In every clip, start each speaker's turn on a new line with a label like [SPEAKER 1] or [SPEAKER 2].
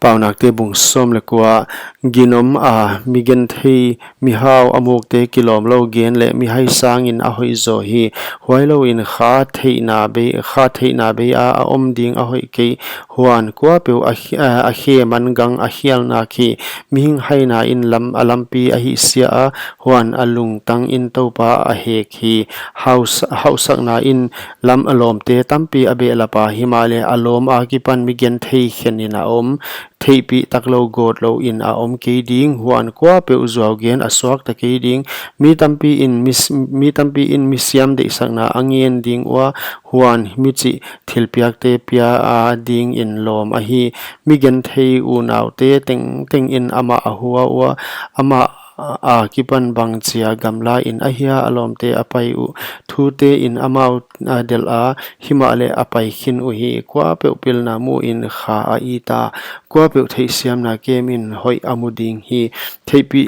[SPEAKER 1] PAUNAKTE bung som le kwa ginom mi gen thei mi hau amuk te kilom lo gen le mi hai sang in a hoi zo hi huailo in kha thei na be a om ding a hoi ke huan kwa pe a he man gang a hial na khi mi hing hai na in lam alampi a hi sia a huan alung tang in topa a he khi house na in lam alom te tampi a be la pa himale alom a ki pan mi gen thei khen in a om thei pi taklo god lo in a om ke ding huan kwa pe uzaw gen aswak ta ke ding mi tampi in misiam de sang na angien ding wa huan mi chi thilpiak te pia a ding in lom a hi mi gen thei u naw te teng in ama a huwa wa ama a kipan bang chia gamla in a hia alom te apai u thu te in amau del a himale apai khin u hi kwa pe pil na mu in kha a ita kwa pe thei siam na kem in hoi amuding hi theipi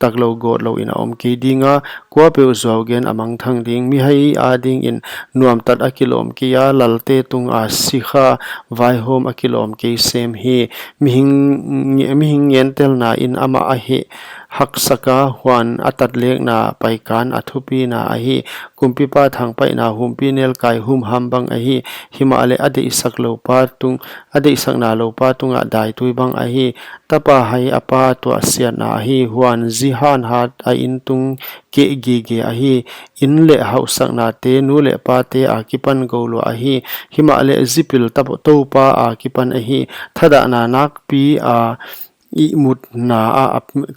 [SPEAKER 1] taklo god lo in om ke dinga kwa pe zo gen amang thang ding mi hai a ding in nuam tat a kilom kia lalte tung a sikha vai hom a kilom ke sem hi mi hing yentel na in ama a he hak saka huan atat lek na paikan athupi na a hi kumpi pa thang pai na humpi nel kai hum hambang a hi himale ade isak lo pa tung ade isak na lo pa tung a dai tui bang a hi tapa hai apa to asia na hi huan zihan hat a in tung ke ge a hi in le hausak na te nu le pa te a kipan go lo a hi himale zipil tap to pa a kipan a hi thada na nak pi a i mut na a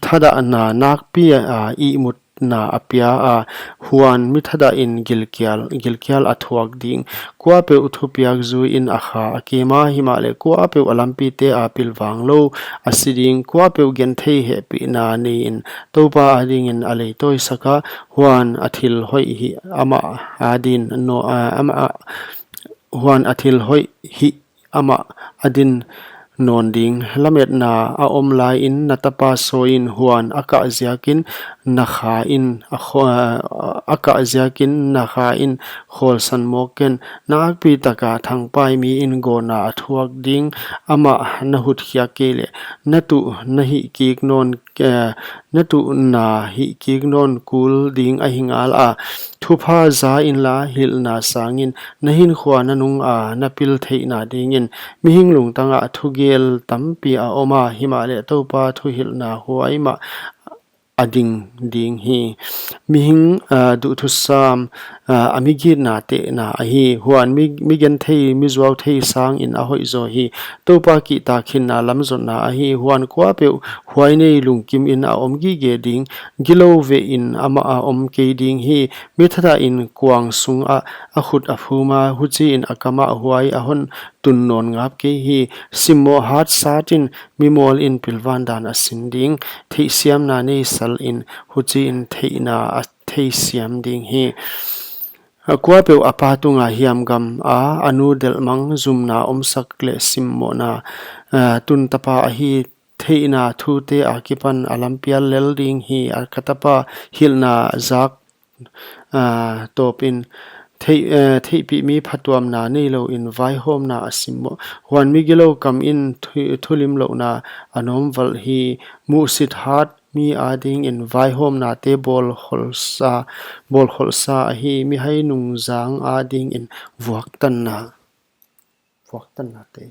[SPEAKER 1] thada na nak pi a i mut na apia a huan mi thada in gilkial athuak ding kwa pe uthupiak zu in akha akema himale kwa pe alampi te a pilwang lo asiding kwa pe gen thei he pi na ni in topa ading in alei toi saka huan athil hoi hi ama adin no ama huan athil hoi hi ama adin non ding lamet na a om lai in natapa so in huan aka ziakin nakha in aka ziakin nakha in khol san moken nak pi taka thang pai mi in go na thuak ding ama nahut khia kele natu nahi kik non natu na hi kik non kul ding a hingal a thupa za in la hil na sangin nahin khwana nung a napil thei na ding in mi hing lung tanga thugel tampi a oma himale topa thu hil na huai ma ading ding hi mi hing du thu sam amigi na te na a hi huan mi gen thei mi zuaw thei sang in a hoi zo hi topa ki ta khin na lam zon na a hi huan kwa pe huai nei lung kim in a om gi ge ding gilo ve in ama a om ke ding hi mi thada in kwang sung a khut a phuma huchi in akama huai a hon tun non ngap ke hi simmo hat satin mi mol in pilwan dan a sinding thei siam na nei sal in huchi in thei na a thei siam ding hi kwa pe apatunga hiam gam a anu del mang zum na omsak le simmo na tun tapa a hi theina thu te akipan alampial lelding hi akatapa hilna zak topin thei pi mi phatwam na nei lo in vai hom na asimmo huan mi gilo kam in thulim lo na anom wal hi mu sit hat mi ading in vai hom na te bol kholsa hi mi hai nung zang ading in vuak tan na te